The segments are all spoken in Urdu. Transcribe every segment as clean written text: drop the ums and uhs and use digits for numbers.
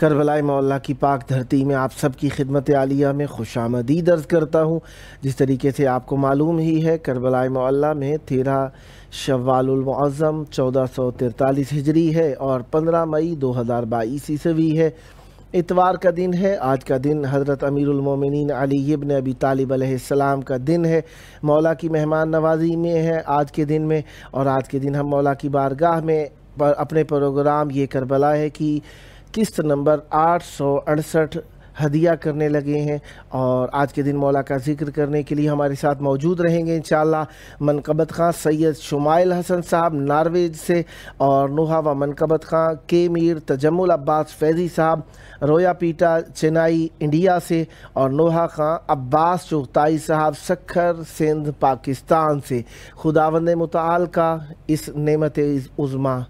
کربلائے مولا کی پاک دھرتی میں آپ سب کی خدمت عالیہ میں خوش آمدید عرض کرتا ہوں۔ جس طریقے سے آپ کو معلوم ہی ہے، کربلائے مولا میں 13 شوال المعظم 1443 ہجری ہے اور 15 مئی 2022 عیسوی ہے، اتوار کا دن ہے۔ آج کا دن حضرت امیر المومنین علی ابن ابی طالب علیہ السلام کا دن ہے۔ مولا کی مہمان نوازی میں ہے آج کے دن میں، اور آج کے دن ہم مولا کی بارگاہ میں اپنے پروگرام یہ کربلا ہے کہ قسط نمبر 868 ہدیہ کرنے لگے ہیں، اور آج کے دن مولا کا ذکر کرنے کے لیے ہمارے ساتھ موجود رہیں گے انشاءاللہ منقبت خاں سید شمائل حسن صاحب نارویج سے، اور نوحہ و منقبت خاں کے میر تجمل عباس فیضی صاحب رویا پیٹا چنائی انڈیا سے، اور نوحہ خاں عباس چغتائی صاحب سکھر سندھ پاکستان سے۔ خداوند متعال کا اس نعمت عظمیٰ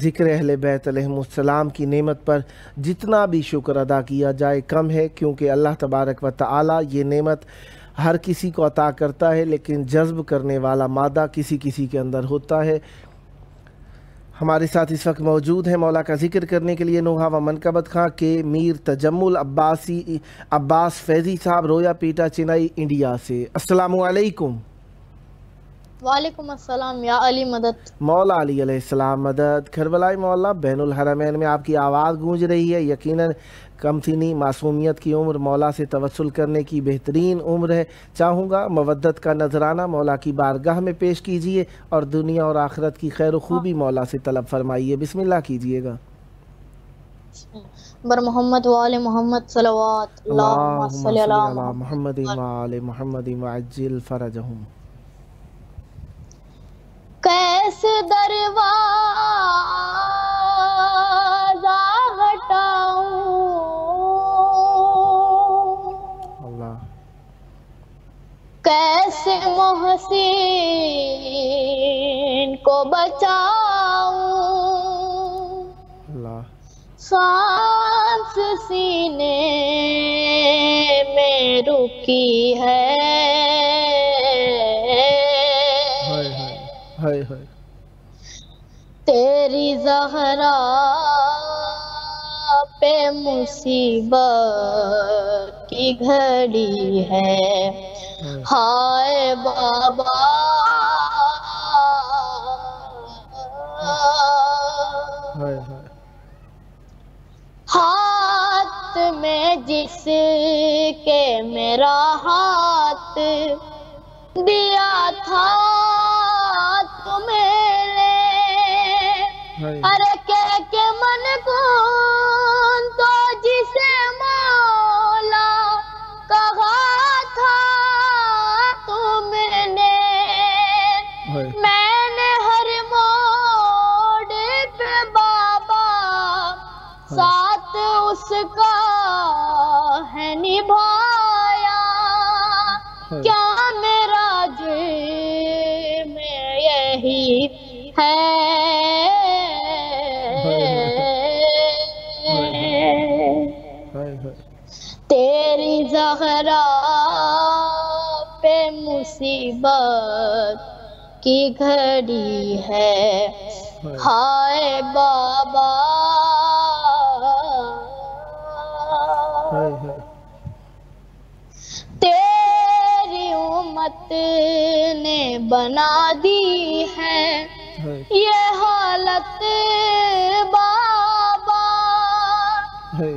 ذکر اہل بیت علیہم السلام کی نعمت پر جتنا بھی شکر ادا کیا جائے کم ہے، کیونکہ اللہ تبارک و تعالی یہ نعمت ہر کسی کو عطا کرتا ہے، لیکن جذب کرنے والا مادہ کسی کسی کے اندر ہوتا ہے۔ ہمارے ساتھ اس وقت موجود ہیں مولا کا ذکر کرنے کے لیے نوحہ و منقبت خاں کے میر تجمل عباس فیضی صاحب رویا پیٹا چنائی انڈیا سے۔ السلام علیکم۔ وعلیکم السلام یا علی مدد۔ مولا علی علیہ السلام مدد۔ کربلائے مولا بین الحرمین میں آپ کی آواز گونج رہی ہے، یقیناً کم سنی معصومیت کی عمر مولا سے توسل کرنے کی بہترین عمر ہے۔ چاہوں گا مودت کا نذرانہ مولا کی بارگاہ میں پیش کیجئے اور دنیا اور آخرت کی خیر و خوبی مولا سے طلب فرمائیے۔ بسم اللہ کیجئے گا۔ بر محمد و آل محمد صلوات اللہم صلی علی اللہ محمد و آل محمد وعجل فرجہم۔ کیسے دروازہ ہٹاؤں اللہ، کیسے محسن کو بچاؤں، اللہ، سانس سینے میں رکی ہے، ہائے ہائے، تیری زہرا پہ مصیبت کی گھڑی ہے، ہائے بابا ہائے ہائے، ہاتھ میں جس کے میرا ہاتھ دیا تھا تمہیں ارے کہ من کون تو جسے مولا کہا تھا تم نے، میں نے ہر موڑ پہ بابا ساتھ اس کا ہے نبھایا، کیا میرا جرم یہی ہے، تیری زہرا پہ مصیبت کی گھڑی ہے، ہائے بابا تیری امت نے بنا دی ہے یہ حالت بابا،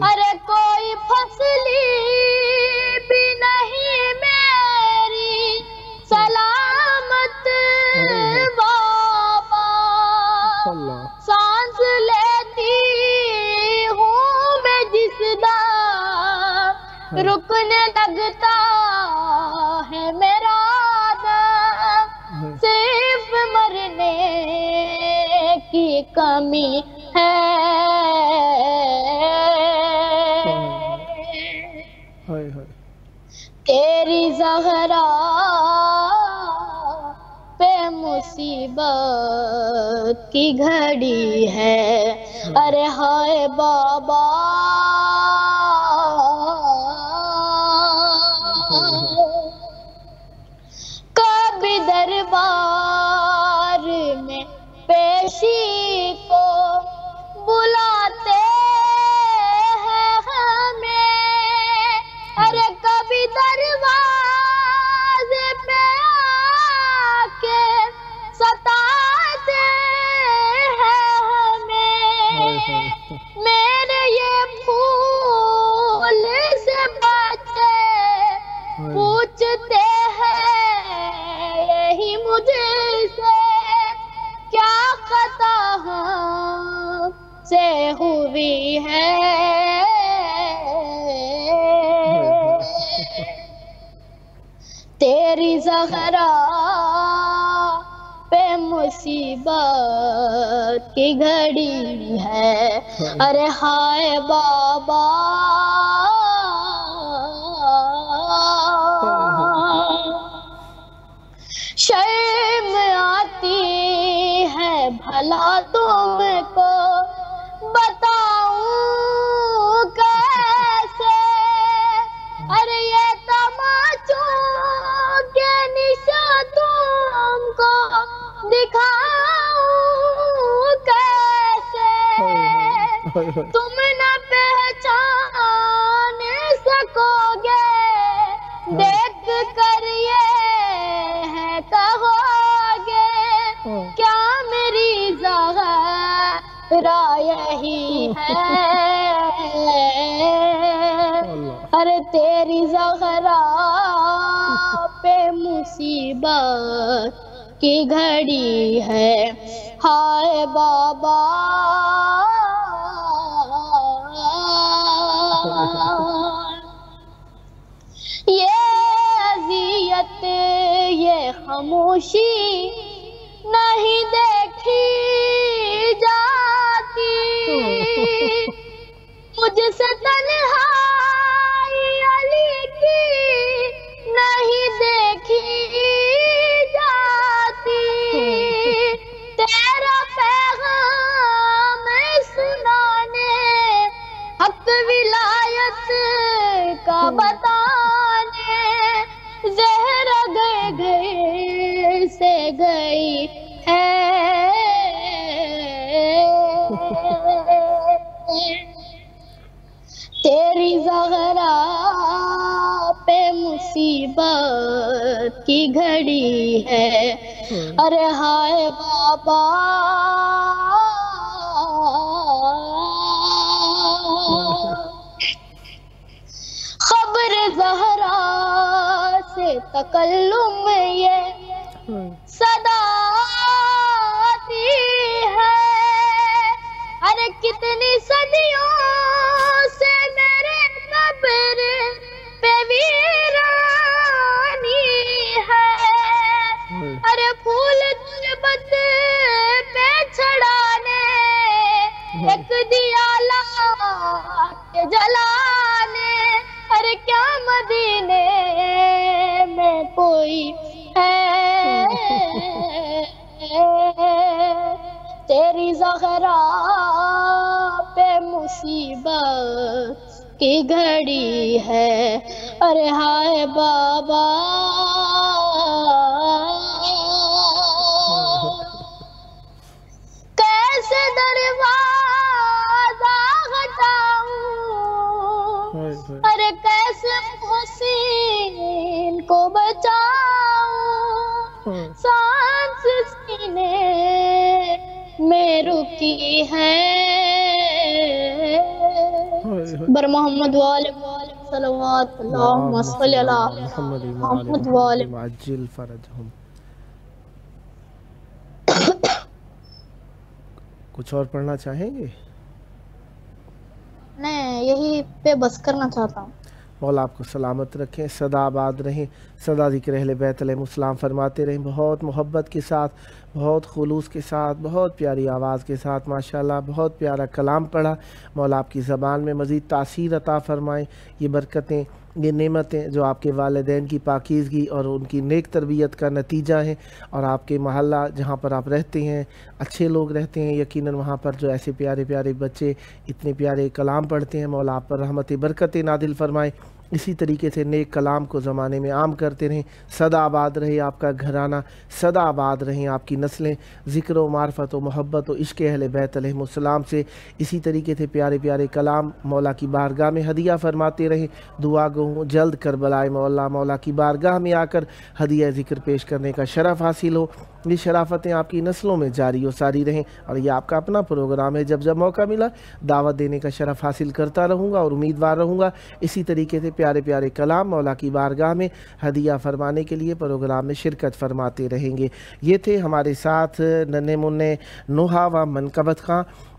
ارے کوئی فصلی بھی نہیں میری سلامت بابا، سانس لیتی ہوں میں جس دا رکنے لگتا ہے میرا دم، صرف مرنے کی کمی ہے، تیری زہرا پہ مصیبت کی گھڑی ہے، ارے ہائے بابا کبھی دربار میں پیشی کو بلاتے ہیں زہرا پہ مصیبت کی گھڑی ہے، ارے ہائے بابا شرم آتی ہے بھلا تم کو بتاؤں کیسے، ارے یہ تماچوں کے نشاں تم کو دکھاؤں کیسے، تم نہ پہچان سکو گے دیکھ کر یہ ہے کہو گے کیا میری زہرا یہی ہے، ارے تیری زہرا پہ مصیبت کی گھڑی ہے، ہائے بابا یہ اذیت یہ خاموشی نہیں دیکھی جاتی، مجھ سے تنہائی علی کی نہیں دیکھی جاتی، تیرا پیغام سنانے حق ولایت کا بتانے زہرا گئے گئے سے گئی ہے، تیری زہرا پہ مصیبت کی گھڑی ہے، ارے ہائے بابا خبر زہرا سے تکلم یہ صدا آتی ہے، ارے کتنی صدیوں سے میرے قبر پہ ویرانی ہے، ارے پھول تربت پہ چڑھانے ایک دیا لا کے جلانے، ارے کیا مدینے میں کوئی ہے، تیری زہرا پہ مصیبت کی گھڑی ہے، ارے ہائے بابا کیسے دروازہ ہٹاؤں، ارے کیسے محسن کو بچاؤں، سانس سینے میں رکی ہے، بر محمد والے صلوات اللہم صلی اللہ محمد والے عجل فرجہم۔ کچھ اور پڑھنا چاہیں گے؟ میں یہی پہ بس کرنا چاہتا ہوں۔ مولا آپ کو سلامت رکھیں، سدا آباد رہیں، سدا ذکر اہل بیت علیہ السلام فرماتے رہیں، بہت محبت کے ساتھ، بہت خلوص کے ساتھ، بہت پیاری آواز کے ساتھ، ماشاءاللہ بہت پیارا کلام پڑھا۔ مولا آپ کی زبان میں مزید تاثیر عطا فرمائیں، یہ برکتیں، یہ نعمتیں جو آپ کے والدین کی پاکیزگی اور ان کی نیک تربیت کا نتیجہ ہیں، اور آپ کے محلہ جہاں پر آپ رہتے ہیں اچھے لوگ رہتے ہیں، یقیناً وہاں پر جو ایسے پیارے پیارے بچے اتنے پیارے کلام پڑھتے ہیں، مولا آپ پر رحمت برکتیں نازل فرمائیں، اسی طریقے سے نیک کلام کو زمانے میں عام کرتے رہیں، سدا آباد رہے آپ کا گھرانہ، سدا آباد رہیں آپ کی نسلیں، ذکر و معرفت و محبت و عشق اہل بیت علیہ السلام سے اسی طریقے سے پیارے پیارے کلام مولا کی بارگاہ میں ہدیہ فرماتے رہیں۔ دعا گو ہوں جلد کربلائے مولا کی بارگاہ میں آ کر ہدیہ ذکر پیش کرنے کا شرف حاصل ہو، یہ شرافتیں آپ کی نسلوں میں جاری و ساری رہیں، اور یہ آپ کا اپنا پروگرام ہے، جب جب موقع ملا دعوت دینے کا شرف حاصل کرتا رہوں گا اور امیدوار رہوں گا اسی طریقے سے پیارے پیارے کلام مولا کی بارگاہ میں ہدیہ فرمانے کے لیے پروگرام میں شرکت فرماتے رہیں گے۔ یہ تھے ہمارے ساتھ ننھے منع نوحہ و منقبت خاں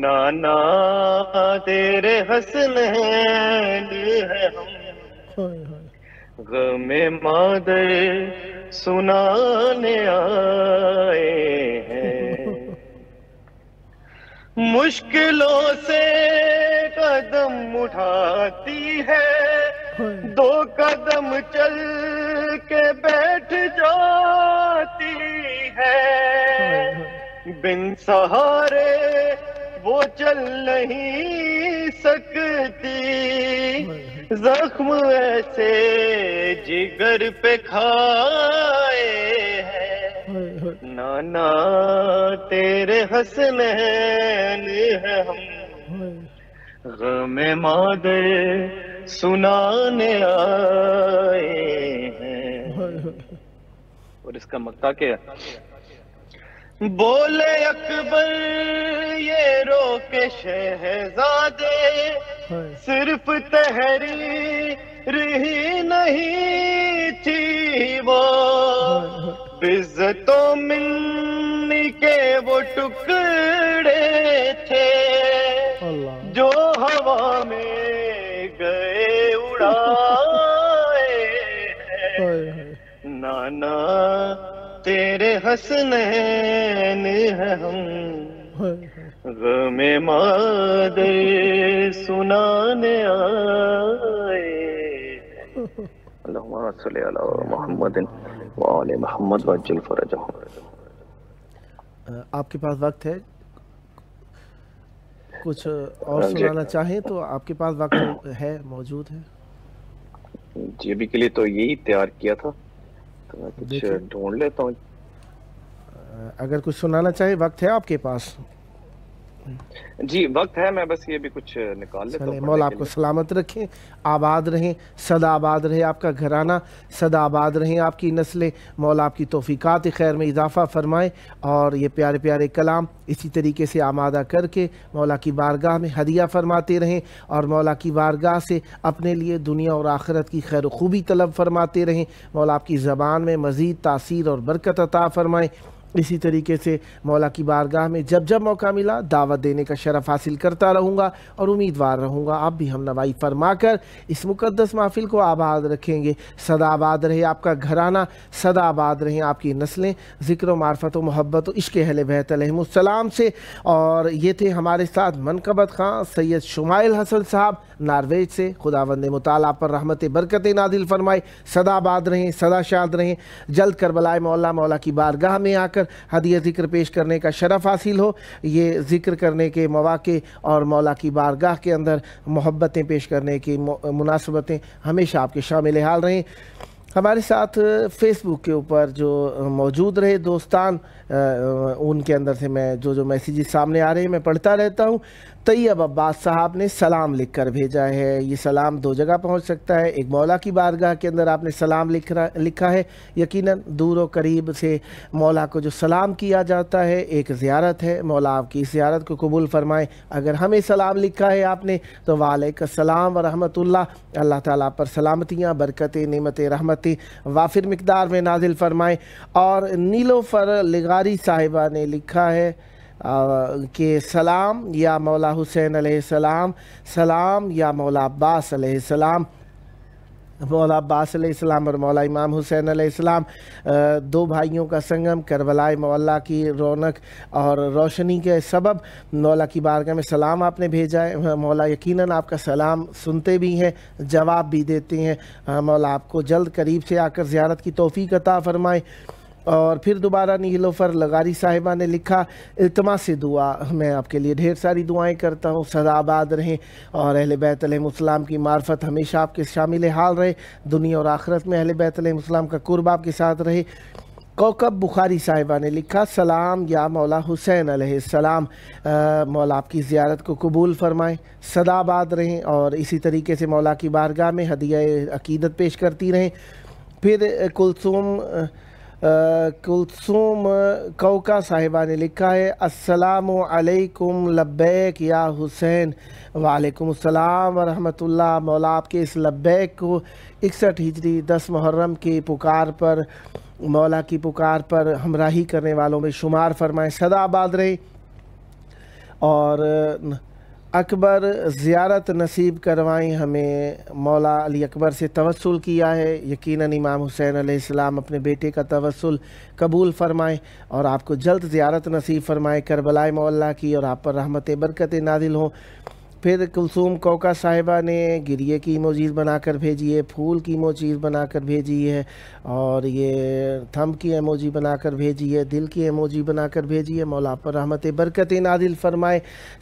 نانا تیرے حسنین ہے ہم، غم مادر سنانے آئے ہیں، مشکلوں سے قدم اٹھاتی ہے، 2 قدم چل کے بیٹھ جاتی ہے، بن سہارے وہ چل نہیں سکتی، زخم ایسے جگر پہ کھائے ہیں، نانا تیرے حسنین ہے ہم، غم مادر سنانے آئے ہیں۔ اور اس کا مقطع کیا ہے؟ بولے اکبر یہ رو کے شہزادے، صرف تحریر ہی نہیں تھی وہ، عزت و منی کے وہ ٹکڑے تھے، جو ہوا میں گئے اڑائے ہیں، نانا تیرے حسنین ہے ہم، غم مادر سنانے آئے ہیں۔ اللہم صلی علی محمد وآل محمد وعجل فرجہم۔ آپ کے پاس وقت ہے کچھ اور سنانا چاہیں تو آپ کے پاس وقت ہے، موجود ہے؟ جی ابھی کے لیے تو یہی تیار کیا تھا، تو میں کچھ ڈھونڈ لیتا ہوں۔ اگر کچھ سنانا چاہے وقت ہے آپ کے پاس؟ جی وقت ہے، میں بس یہ بھی کچھ نکال لیتا ہوں۔ مولا آپ کو سلامت رکھیں، آباد رہیں، سدا آباد رہے آپ کا گھرانہ، سدا آباد رہیں آپ کی نسلیں، مولا آپ کی توفیقات خیر میں اضافہ فرمائے، اور یہ پیارے پیارے کلام اسی طریقے سے آمادہ کر کے مولا کی بارگاہ میں ہدیہ فرماتے رہیں، اور مولا کی بارگاہ سے اپنے لیے دنیا اور آخرت کی خیر و خوبی طلب فرماتے رہیں، مولا آپ کی زبان میں مزید تاثیر اور برکت عطا فرمائیں۔ اسی طریقے سے مولا کی بارگاہ میں جب جب موقع ملا دعوت دینے کا شرف حاصل کرتا رہوں گا، اور امیدوار رہوں گا آپ بھی ہم نوائی فرما کر اس مقدس محفل کو آباد رکھیں گے۔ سدا آباد رہے آپ کا گھرانہ، سدا آباد رہیں آپ کی نسلیں، ذکر و معرفت و محبت و عشق اہل بیت علیہم السلام سے۔ اور یہ تھے ہمارے ساتھ منقبت خان سید شمائل حسن صاحب نارویج سے، خداوند متعالی پر رحمت برکت نازل فرمائے، سدا آباد رہیں، سدا شاد رہیں، جلد کربلائے مولا کی بارگاہ میں آ کر ہدیہ ذکر پیش کرنے کا شرف حاصل ہو۔ یہ ذکر کرنے کے مواقع اور مولا کی بارگاہ کے اندر محبتیں پیش کرنے کی مناسبتیں ہمیشہ آپ کے شامل حال رہیں۔ ہمارے ساتھ فیس بک کے اوپر جو موجود رہے دوستان، ان کے اندر سے میں جو میسیجز سامنے آ رہے ہیں میں پڑھتا رہتا ہوں۔ طیب عباس صاحب نے سلام لکھ کر بھیجا ہے، یہ سلام 2 جگہ پہنچ سکتا ہے، ایک مولا کی بارگاہ کے اندر آپ نے سلام لکھا ہے، یقیناً دور و قریب سے مولا کو جو سلام کیا جاتا ہے ایک زیارت ہے، مولا آپ کی زیارت کو قبول فرمائے۔ اگر ہمیں سلام لکھا ہے آپ نے تو وعلیکم السلام ورحمۃ اللہ، اللہ تعالیٰ پر سلامتیاں، برکتیں، نعمتیں، رحمتیں وافر مقدار میں نازل فرمائے۔ اور نیلوفر لغاری صاحبہ نے لکھا ہے کہ سلام یا مولا حسین علیہ السلام، سلام یا مولا عباس علیہ السلام۔ مولا عباس علیہ السلام اور مولا امام حسین علیہ السلام 2 بھائیوں کا سنگم، کربلائے مولا کی رونق اور روشنی کے سبب مولا کی بارگاہ میں سلام آپ نے بھیجا ہے۔ مولا یقیناً آپ کا سلام سنتے بھی ہیں، جواب بھی دیتے ہیں۔ مولا آپ کو جلد قریب سے آ کر زیارت کی توفیق عطا فرمائے۔ اور پھر دوبارہ نیلوفر لغاری صاحبہ نے لکھا، التماس سے دعا، میں آپ کے لیے ڈھیر ساری دعائیں کرتا ہوں، سدا آباد رہیں اور اہل بیت علیہ السلام کی معرفت ہمیشہ آپ کے شامل حال رہے، دنیا اور آخرت میں اہل بیت علیہ السلام کا قرب آپ کے ساتھ رہے۔ کوکب بخاری صاحبہ نے لکھا، سلام یا مولا حسین علیہ السلام، مولا آپ کی زیارت کو قبول فرمائیں، سدا آباد رہیں اور اسی طریقے سے مولا کی بارگاہ میں ہدیہ عقیدت پیش کرتی رہیں۔ پھر کلثوم کوکا صاحبہ نے لکھا ہے، السلام علیکم لبیک یا حسین، وعلیکم السلام ورحمۃ اللہ، مولا آپ کے اس لبیک کو 61 ہجری 10 محرم کی پکار پر، مولا کی پکار پر ہمراہی کرنے والوں میں شمار فرمائیں، سدا آباد رہے۔ اور اکبر زیارت نصیب کروائیں ہمیں، مولا علی اکبر سے توسل کیا ہے، یقیناً امام حسین علیہ السلام اپنے بیٹے کا توسل قبول فرمائیں اور آپ کو جلد زیارت نصیب فرمائیں کربلائے مولا کی، اور آپ پر رحمت برکت نازل ہوں۔ پھر کلثوم کوکا صاحبہ نے گریے کی ایموجیز بنا کر بھیجی ہے، پھول کی ایموجیز بنا کر بھیجی ہے، اور یہ تھم کی ایموجی بنا کر بھیجی ہے، دل کی ایموجی بنا کر بھیجی ہے۔ مولا پر رحمت برکت نازل فرمائے،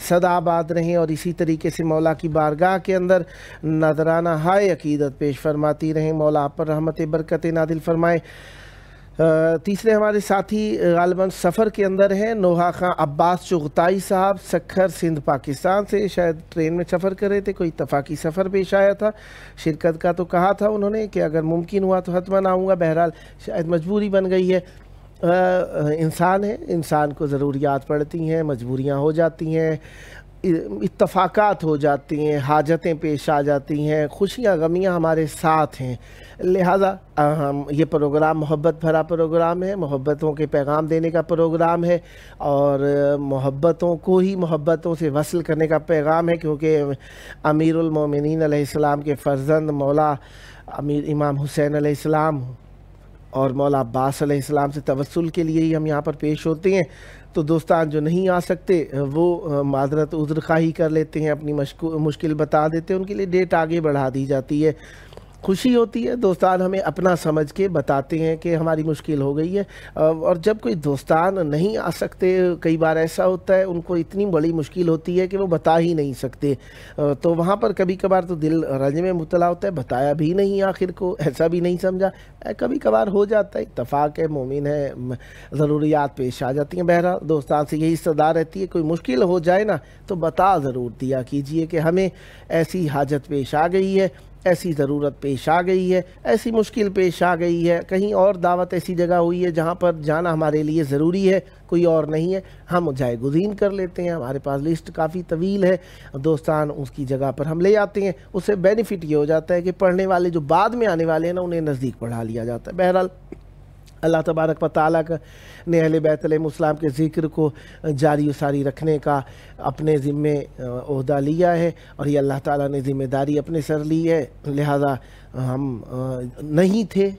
سدا آباد رہیں، اور اسی طریقے سے مولا کی بارگاہ کے اندر نذرانہ ہائے عقیدت پیش فرماتی رہیں، مولا پر رحمت برکت نازل فرمائے۔ تیسرے ہمارے ساتھی غالباً سفر کے اندر ہیں، نوحہ خان عباس چغتائی صاحب، سکھر سندھ پاکستان سے، شاید ٹرین میں سفر کر رہے تھے، کوئی اتفاقی سفر پیش آیا تھا، شرکت کا تو کہا تھا انہوں نے کہ اگر ممکن ہوا تو حتماً آؤں گا، بہرحال شاید مجبوری بن گئی ہے۔ انسان ہے، انسان کو ضروریات پڑتی ہیں، مجبوریاں ہو جاتی ہیں، اتفاقات ہو جاتی ہیں، حاجتیں پیش آ جاتی ہیں، خوشیاں غمیاں ہمارے ساتھ ہیں، لہٰذا یہ پروگرام محبت بھرا پروگرام ہے، محبتوں کے پیغام دینے کا پروگرام ہے، اور محبتوں کو ہی محبتوں سے وصل کرنے کا پیغام ہے، کیونکہ امیر المومنین علیہ السلام کے فرزند مولا امام حسین علیہ السلام اور مولا عباس علیہ السلام سے توسل کے لیے ہی ہم یہاں پر پیش ہوتے ہیں۔ تو دوستان جو نہیں آ سکتے وہ معذرت عذر خواہی کر لیتے ہیں، اپنی مشکل بتا دیتے ہیں، ان کے لیے ڈیٹ آگے بڑھا دی جاتی ہے۔ خوشی ہوتی ہے دوستان ہمیں اپنا سمجھ کے بتاتے ہیں کہ ہماری مشکل ہو گئی ہے، اور جب کوئی دوستان نہیں آ سکتے، کئی بار ایسا ہوتا ہے ان کو اتنی بڑی مشکل ہوتی ہے کہ وہ بتا ہی نہیں سکتے، تو وہاں پر کبھی کبھار تو دل رنج میں مبتلا ہوتا ہے، بتایا بھی نہیں، آخر کو ایسا بھی نہیں سمجھا، کبھی کبھار ہو جاتا ہے، اتفاق ہے، مومن ہے، ضروریات پیش آ جاتی ہیں۔ بہرحال دوستان سے یہی صدا رہتی ہے، کوئی مشکل ہو جائے نا تو بتا ضرور دیا کیجئے کہ ہمیں ایسی حاجت پیش آ گئی ہے، ایسی ضرورت پیش آ گئی ہے، ایسی مشکل پیش آ گئی ہے، کہیں اور دعوت ایسی جگہ ہوئی ہے جہاں پر جانا ہمارے لیے ضروری ہے، کوئی اور نہیں ہے، ہم جائے گزین کر لیتے ہیں، ہمارے پاس لسٹ کافی طویل ہے، دوستان اس کی جگہ پر ہم لے آتے ہیں، اس سے بینیفٹ یہ ہو جاتا ہے کہ پڑھنے والے جو بعد میں آنے والے ہیں نا انہیں نزدیک پڑھا لیا جاتا ہے۔ بہرحال اللہ تبارک و تعالیٰ نے اہل بیت علیہ السلام کے ذکر کو جاری و ساری رکھنے کا اپنے ذمے عہدہ لیا ہے، اور یہ اللہ تعالیٰ نے ذمہ داری اپنے سر لی ہے، لہذا ہم نہیں تھے،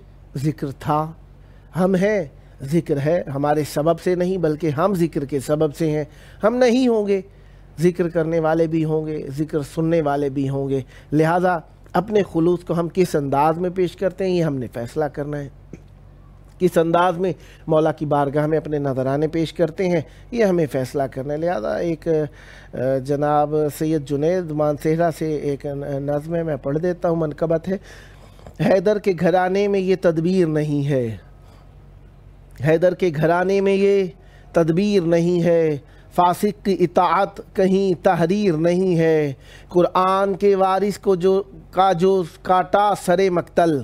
ذکر تھا، ہم ہیں، ذکر ہے، ہمارے سبب سے نہیں بلکہ ہم ذکر کے سبب سے ہیں، ہم نہیں ہوں گے، ذکر کرنے والے بھی ہوں گے، ذکر سننے والے بھی ہوں گے، لہذا اپنے خلوص کو ہم کس انداز میں پیش کرتے ہیں یہ ہم نے فیصلہ کرنا ہے، کس انداز میں مولا کی بارگاہ میں اپنے نذرانے پیش کرتے ہیں یہ ہمیں فیصلہ کرنا ہے۔ لہذا ایک جناب سید جنید مانسہرہ سے ایک نظم ہے، میں پڑھ دیتا ہوں، منقبت ہے۔ حیدر کے گھرانے میں یہ تدبیر نہیں ہے، حیدر کے گھرانے میں یہ تدبیر نہیں ہے، فاسق کی اطاعت کہیں تحریر نہیں ہے، قرآن کے وارث کو جو کاٹا سر مقتل،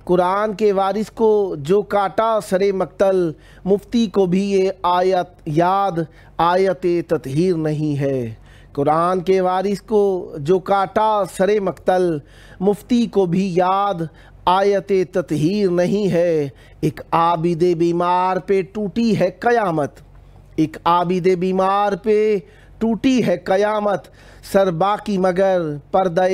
قرآن کے وارث کو جو کاٹا سر مقتل، مفتی کو بھی یہ آیت یاد آیت تطہیر نہیں ہے، قرآن کے وارث کو جو کاٹا سر مقتل، مفتی کو بھی یاد آیت تطہیر نہیں ہے، ایک عابد بیمار پہ ٹوٹی ہے قیامت، ایک عابد بیمار پہ ٹوٹی ہے قیامت، سر باقی مگر پردہ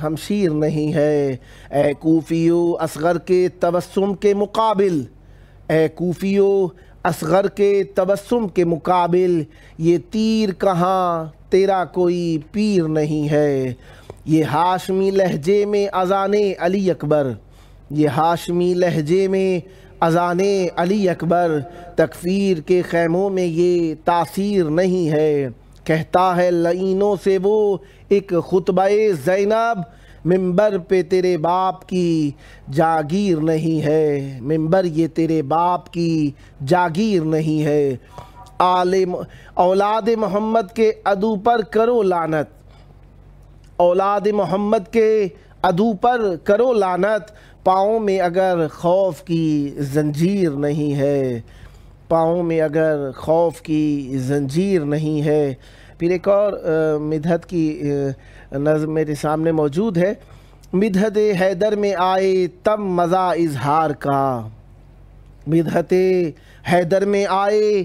ہمشیر نہیں ہے، اے کوفیو اصغر کے تبسم کے مقابل، اے کوفیو اصغر کے تبسم کے مقابل، یہ تیر کہاں تیرا کوئی پیر نہیں ہے، یہ ہاشمی لہجے میں اذان علی اکبر، یہ ہاشمی لہجے میں اذان علی اکبر، تکفیر کے خیموں میں یہ تاثیر نہیں ہے، کہتا ہے لعینوں سے وہ ایک خطبہ زینب، ممبر پہ تیرے باپ کی جاگیر نہیں ہے، ممبر یہ تیرے باپ کی جاگیر نہیں ہے، اولاد محمد کے عدو پر کرو لعنت، اولاد محمد کے عدو پر کرو لعنت، پاؤں میں اگر خوف کی زنجیر نہیں ہے، پاؤں میں اگر خوف کی زنجیر نہیں ہے۔ پھر ایک اور مدحت کی نظم میرے سامنے موجود ہے۔ مدحت حیدر میں آئے تب مزہ اظہار کا، مدحت حیدر میں آئے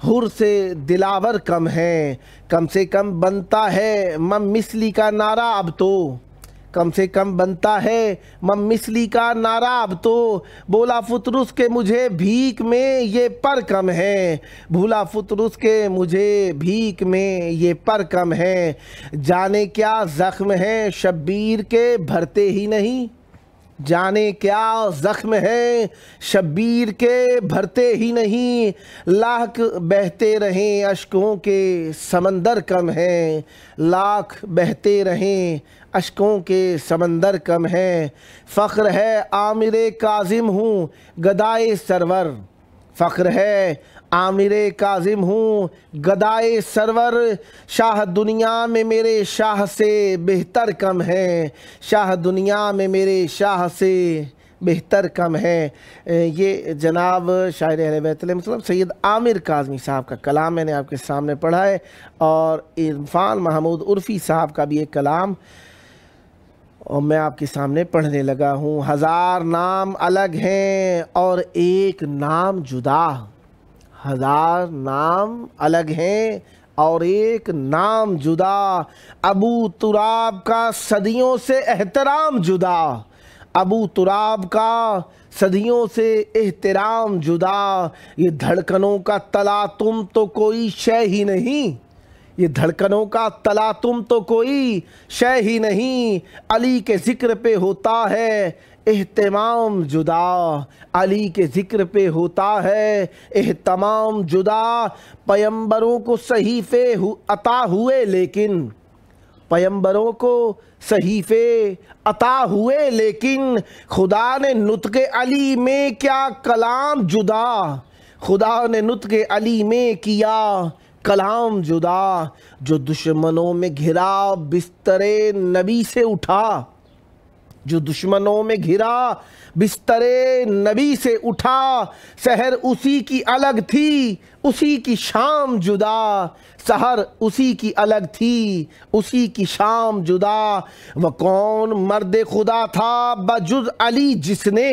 حر سے دلاور کم ہے، کم سے کم بنتا ہے مم مثلی کا نعرہ اب تو، کم سے کم بنتا ہے مم مثلی کا نعرہ اب تو، بولا فطرس کے مجھے بھیک میں یہ پر کم ہے، بھولا فطرس کے مجھے بھیک میں یہ پر کم ہے، جانے کیا زخم ہے شبیر کے بھرتے ہی نہیں، جانے کیا زخم ہے شبیر کے بھرتے ہی نہیں، لاکھ بہتے رہیں اشکوں کے سمندر کم ہے، لاکھ بہتے رہیں اشکوں کے سمندر کم ہے، فخر ہے عامر کاظم ہوں گدائے سرور، فخر ہے عامر کاظم ہوں گدائے سرور، شاہ دنیا میں میرے شاہ سے بہتر کم ہے، شاہ دنیا میں میرے شاہ سے بہتر کم ہے۔ یہ جناب شاعر اہل بیت علیہ السلام سید عامر کاظمی صاحب کا کلام میں نے آپ کے سامنے پڑھا ہے، اور عرفان محمود عرفی صاحب کا بھی ایک کلام اور میں آپ کے سامنے پڑھنے لگا ہوں۔ ہزار نام الگ ہیں اور ایک نام جدا، ہزار نام الگ ہیں اور ایک نام جدا، ابو تراب کا صدیوں سے احترام جدا، ابو تراب کا صدیوں سے احترام جدا، یہ دھڑکنوں کا تلاطم تو کوئی شے ہی نہیں، یہ دھڑکنوں کا تلاطم تو کوئی شے ہی نہیں، علی کے ذکر پہ ہوتا ہے اہتمام جدا، علی کے ذکر پہ ہوتا ہے اہتمام جدا، پیمبروں کو صحیفے عطا ہوئے لیکن، پیمبروں کو صحیفے عطا ہوئے لیکن، خدا نے نطق علی میں کیا کلام جدا، خدا نے نطق علی میں کیا کلام جدا، جو دشمنوں میں گھرا بستر نبی سے اٹھا، جو دشمنوں میں گھرا بستر نبی سے اٹھا، سحر اسی کی الگ تھی اسی کی شام جدا، سحر اسی کی الگ تھی اسی کی شام جدا، وہ کون مرد خدا تھا بجز علی جس نے،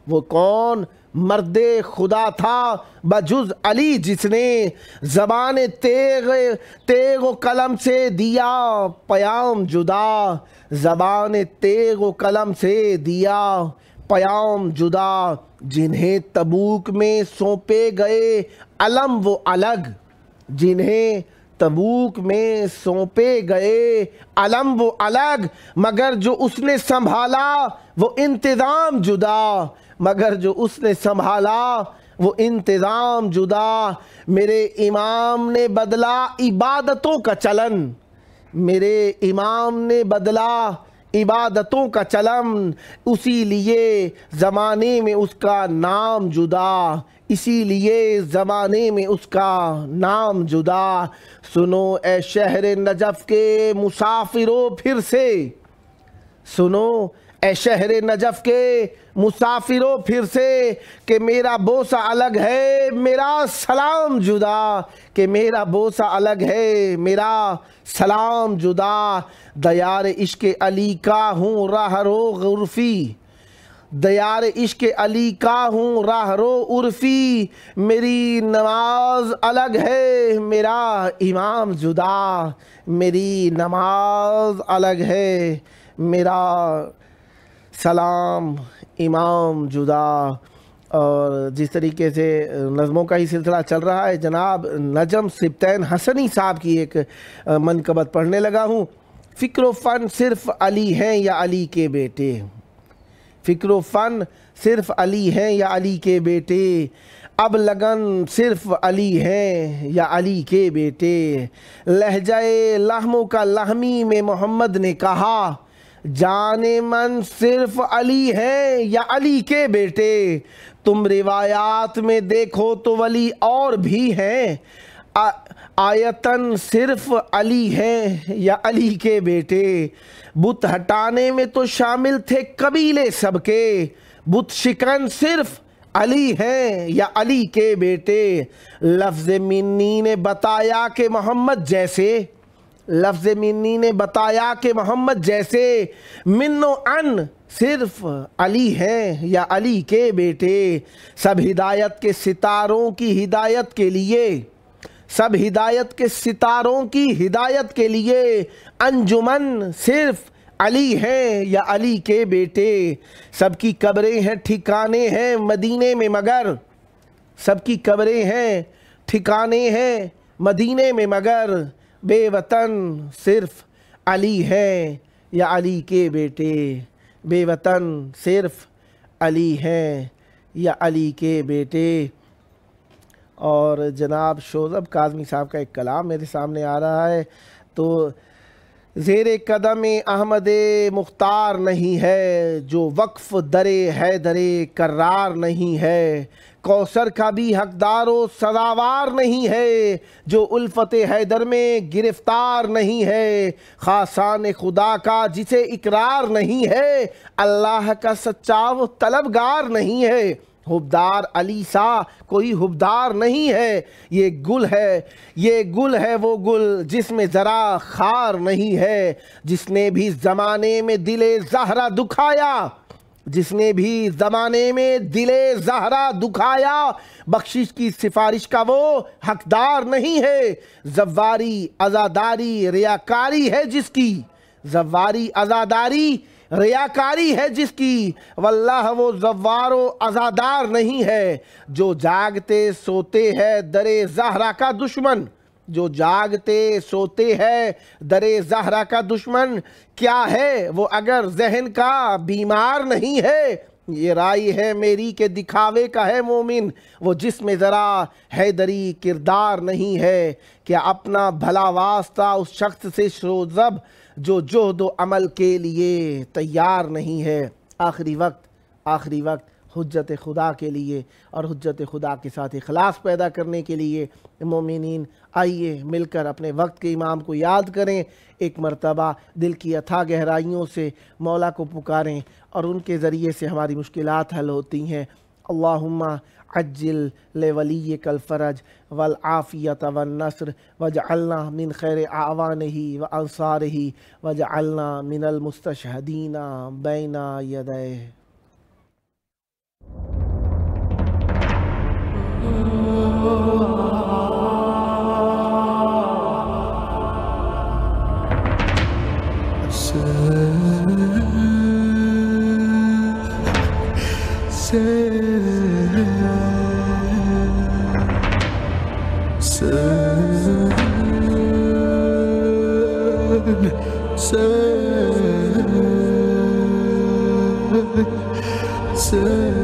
وہ کون مرد خدا تھا بجز علی جس نے، زبان تیغ و قلم سے دیا پیام جدا، زبان تیغ و قلم سے دیا پیام جدا، جنہیں تبوک میں سونپے گئے علم وہ الگ، جنہیں تبوک میں سونپے گئے علم وہ الگ، مگر جو اس نے سنبھالا وہ انتظام جدا، مگر جو اس نے سنبھالا وہ انتظام جدا، میرے امام نے بدلا عبادتوں کا چلن، میرے امام نے بدلا عبادتوں کا چلن، اسی لیے زمانے میں اس کا نام جدا، اسی لیے زمانے میں اس کا نام جدا، سنو اے شہر نجف کے مسافروں پھر سے، سنو اے شہر نجف کے مسافروں پھر سے، کہ میرا بوسہ الگ ہے میرا سلام جدا، کہ میرا بوسہ الگ ہے میرا سلام جدا، دیار عشق علی کا ہوں راہ رو عرفی، دیار عشق علی کا ہوں راہ رو عرفی، میری نماز الگ ہے میرا امام جدا، میری نماز الگ ہے میرا سلام امام جدا۔ اور جس طریقے سے نظموں کا ہی سلسلہ چل رہا ہے، جناب نجم سبطین حسنی صاحب کی ایک منقبت پڑھنے لگا ہوں۔ فکر و فن صرف علی ہیں یا علی کے بیٹے، فکر و فن صرف علی ہیں یا علی کے بیٹے، اب لگن صرف علی ہیں یا علی کے بیٹے، لہجہ لحموں کا لحمی میں محمد نے کہا، جانے من صرف علی ہیں یا علی کے بیٹے، تم روایات میں دیکھو تو ولی اور بھی ہیں، آیتن صرف علی ہیں یا علی کے بیٹے، بت ہٹانے میں تو شامل تھے قبیلے سب کے، بت شکن صرف علی ہیں یا علی کے بیٹے، لفظ منی نے بتایا کہ محمد جیسے، لفظ منی نے بتایا کہ محمد جیسے من و ان صرف علی ہیں یا علی کے بیٹے، سب ہدایت کے ستاروں کی ہدایت کے لیے، سب ہدایت کے ستاروں کی ہدایت کے لیے انجمن صرف علی ہیں یا علی کے بیٹے، سب کی قبریں ہیں ٹھکانے ہیں مدینے میں مگر، سب کی قبریں ہیں ٹھکانے ہیں مدینے میں مگر، بے وطن صرف علی ہیں یا علی کے بیٹے، بے وطن صرف علی ہیں یا علی کے بیٹے۔ اور جناب شوذب کاظمی صاحب کا ایک کلام میرے سامنے آ رہا ہے، تو زیر قدم احمد مختار نہیں ہے جو وقف در حیدر کرار نہیں ہے، کوثر کا بھی حقدار و سزاوار نہیں ہے جو الفت حیدر میں گرفتار نہیں ہے، خاصان خدا کا جسے اقرار نہیں ہے، اللہ کا سچا وہ طلبگار نہیں ہے، حبدار علی سا کوئی حبدار نہیں ہے، یہ گل ہے، یہ گل ہے وہ گل جس میں ذرا خار نہیں ہے، جس نے بھی زمانے میں دل زہرا دکھایا، جس نے بھی زمانے میں دل زہرا دکھایا، بخشش کی سفارش کا وہ حقدار نہیں ہے، زواری عزاداری ریاکاری ہے جس کی، زواری عزاداری ریاکاری ہے جس کی، واللہ وہ زوار و عزادار نہیں ہے، جو جاگتے سوتے ہے در زہرا کا دشمن، جو جاگتے سوتے ہے در زہرا کا دشمن، کیا ہے وہ اگر ذہن کا بیمار نہیں ہے، یہ رائے ہے میری کہ دکھاوے کا ہے مومن وہ جس میں ذرا حیدری کردار نہیں ہے، کیا اپنا بھلا واسطہ اس شخص سے شوذب جو جہد و عمل کے لیے تیار نہیں ہے۔ آخری وقت حجت خدا کے لیے اور حجت خدا کے ساتھ اخلاص پیدا کرنے کے لیے مومنین آئیے مل کر اپنے وقت کے امام کو یاد کریں، ایک مرتبہ دل کی اتھاہ گہرائیوں سے مولا کو پکاریں اور ان کے ذریعے سے ہماری مشکلات حل ہوتی ہیں۔ اللہم عجل لولیک الفرج والعافیت والنصر واجعلنا من خیر اعوانہ وانصارہ واجعلنا من المستشہدین بین یدیہ۔ Sen